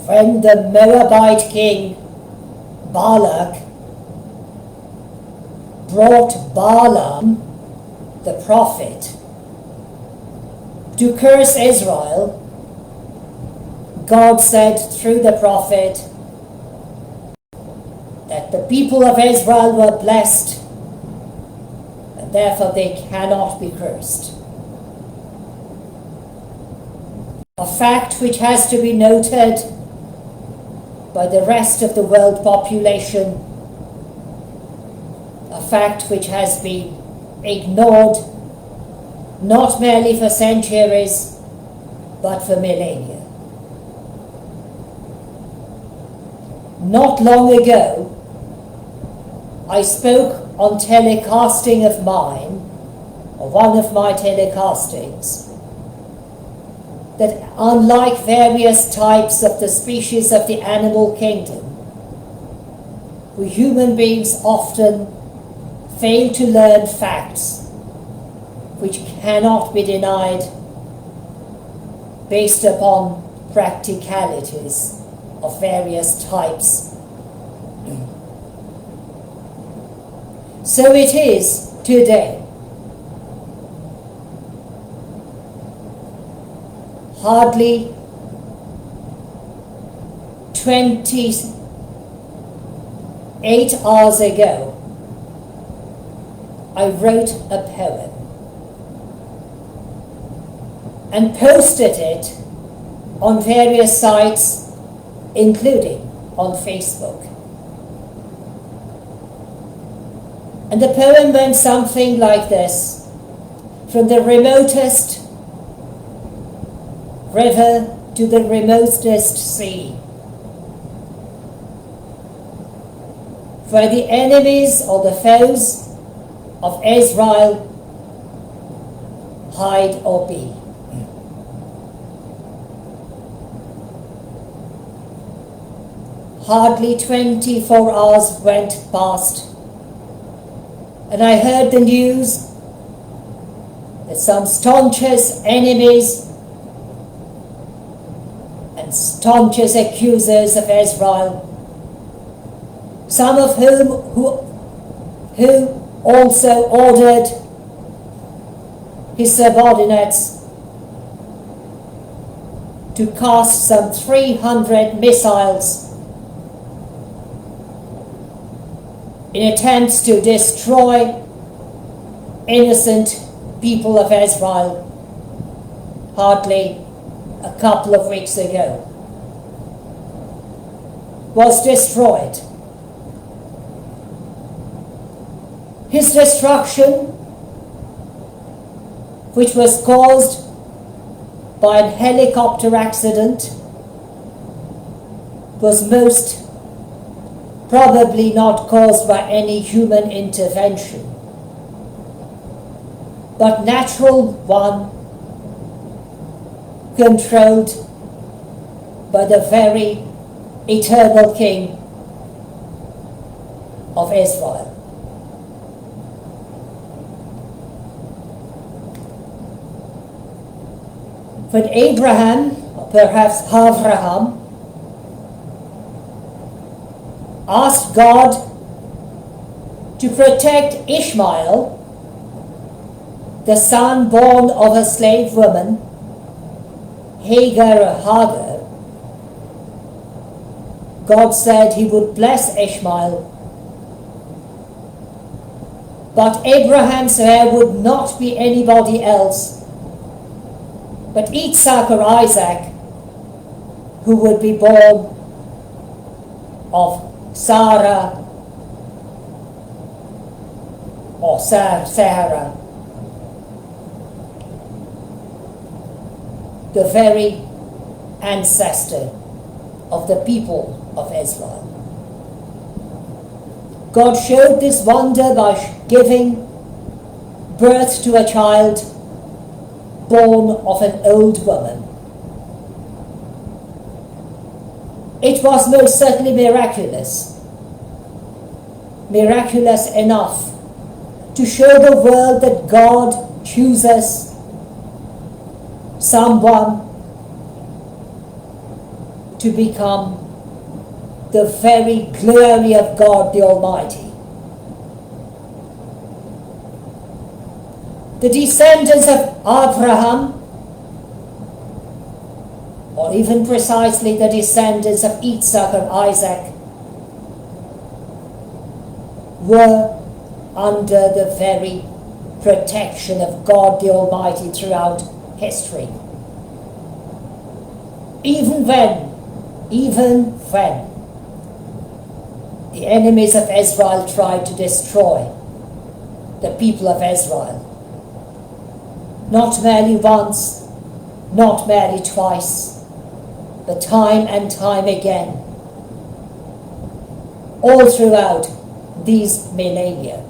when the Moabite king Balak brought Balaam, the prophet, to curse Israel, God said through the prophet that the people of Israel were blessed and therefore they cannot be cursed. A fact which has to be noted by the rest of the world population, a fact which has been ignored not merely for centuries but for millennia. Not long ago, I spoke on telecasting of mine, or one of my telecastings, that unlike various types of the species of the animal kingdom, we human beings often fail to learn facts which cannot be denied based upon practicalities of various types. So it is today. Hardly 28 hours ago, I wrote a poem and posted it on various sites, including on Facebook. And the poem went something like this: from the remotest river to the remotest sea, where the enemies or the foes of Israel hide or be. Hardly 24 hours went past, and I heard the news that some staunchest enemies and staunchest accusers of Israel, some of whom who also ordered his subordinates to cast some 300 missiles in attempts to destroy innocent people of Israel hardly a couple of weeks ago, was destroyed. His destruction, which was caused by a helicopter accident, was most probably not caused by any human intervention, but natural one, controlled by the very eternal King of Israel. When Abraham, or perhaps Avraham, asked God to protect Ishmael, the son born of a slave woman, Hagar or Hagar, God said he would bless Ishmael, but Abraham's heir would not be anybody else but Isaac or Isaac, who would be born of Sarah or Sarah, the very ancestor of the people of Israel. God showed this wonder by giving birth to a child born of an old woman. It was most certainly miraculous enough to show the world that God chooses someone to to become the very glory of God the Almighty. The descendants of Abraham, or even precisely the descendants of Isaac or Isaac, were under the very protection of God the Almighty throughout history. Even when the enemies of Israel tried to destroy the people of Israel, not merely once, not merely twice, but time and time again, all throughout these millennia.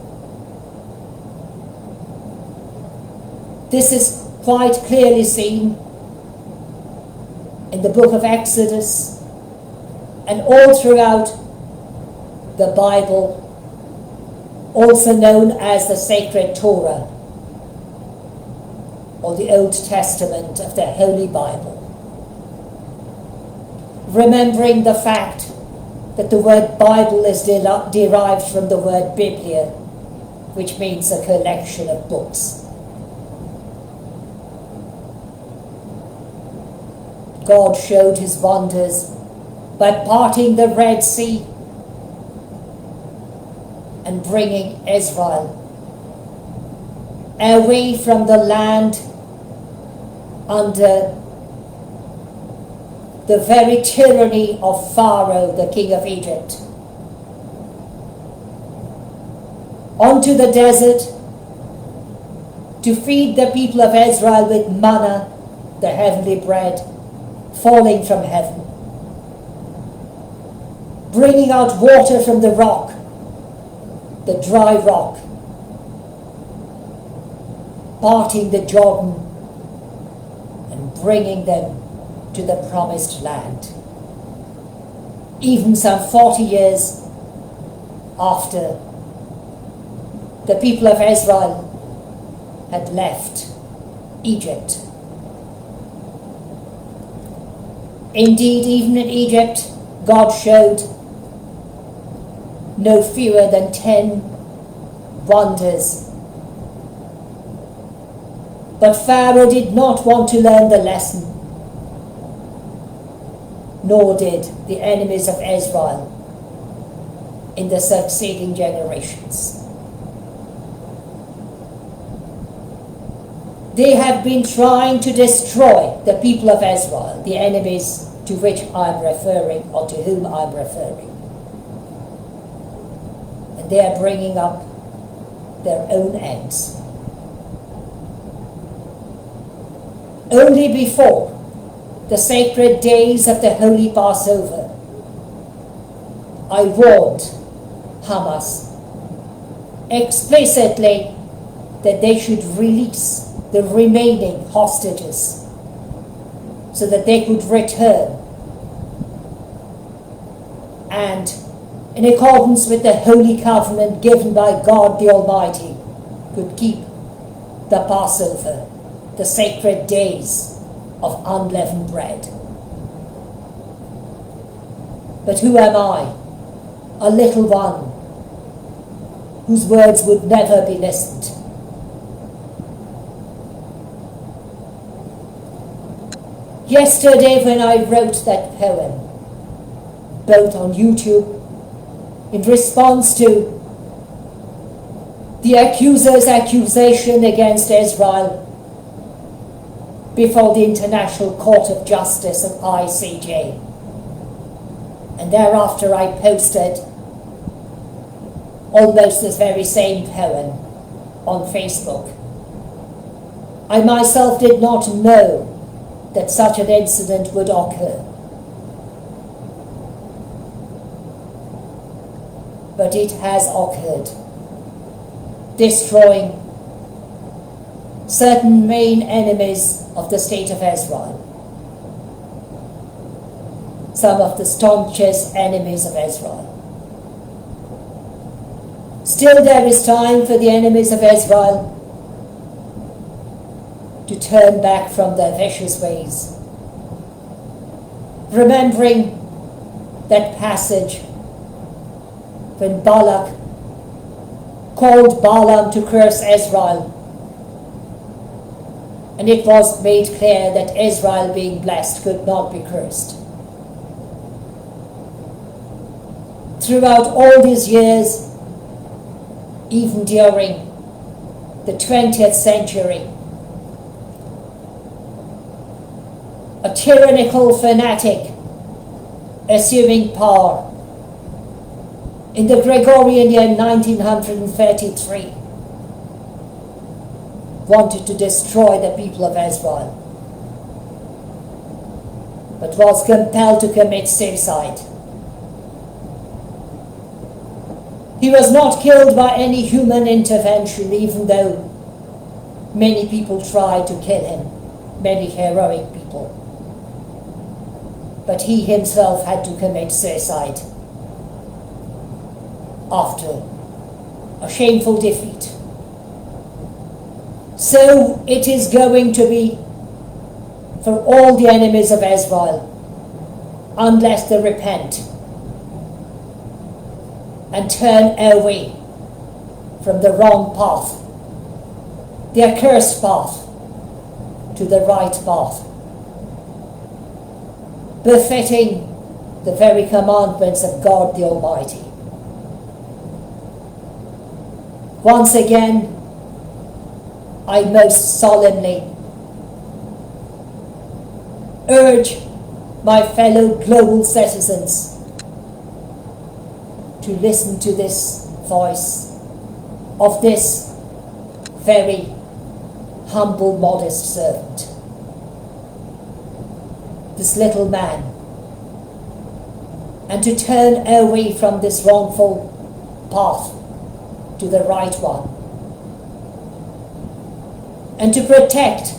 This is quite clearly seen in the book of Exodus and all throughout the Bible, also known as the sacred Torah, or the Old Testament of the Holy Bible. Remembering the fact that the word Bible is derived from the word Biblia, which means a collection of books. God showed his wonders by parting the Red Sea and bringing Israel away from the land under the very tyranny of Pharaoh, the king of Egypt, onto the desert to feed the people of Israel with manna, the heavenly bread, falling from heaven, bringing out water from the rock, the dry rock, parting the Jordan and bringing them to the promised land, even some 40 years after the people of Israel had left Egypt. Indeed, even in Egypt, God showed no fewer than 10 wonders. But Pharaoh did not want to learn the lesson, nor did the enemies of Israel in the succeeding generations. They have been trying to destroy the people of Israel, the enemies to which I'm referring, or to whom I'm referring. And they are bringing up their own ends. Only before the sacred days of the Holy Passover, I warned Hamas explicitly that they should release the remaining hostages so that they could return and, in accordance with the holy covenant given by God the Almighty, could keep the Passover, the sacred days of unleavened bread. But who am I, a little one whose words would never be listened? Yesterday, when I wrote that poem, both on YouTube, in response to the accuser's accusation against Israel before the International Court of Justice of ICJ, and thereafter I posted almost this very same poem on Facebook. I myself did not know that such an incident would occur. But it has occurred, destroying certain main enemies of the state of Israel, some of the staunchest enemies of Israel. Still, there is time for the enemies of Israel to turn back from their vicious ways remembering that passage when Balak called Balaam to curse Israel, and it was made clear that Israel, being blessed, could not be cursed. Throughout all these years, even during the 20th century, a tyrannical fanatic assuming power in the Gregorian year 1933 wanted to destroy the people of Israel, but was compelled to commit suicide. He was not killed by any human intervention, even though many people tried to kill him, many heroic people. But he himself had to commit suicide after a shameful defeat. So it is going to be for all the enemies of Israel, unless they repent and turn away from the wrong path, the accursed path, to the right path, befitting the very commandments of God the Almighty. Once again, I most solemnly urge my fellow global citizens to listen to this voice of this very humble, modest servant, this little man, and to turn away from this wrongful path to the right one, and to protect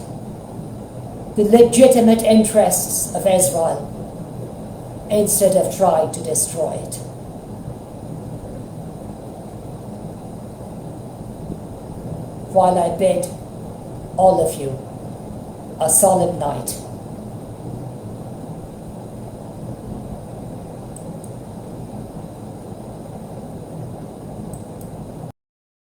the legitimate interests of Israel instead of trying to destroy it. While I bid all of you a solemn night.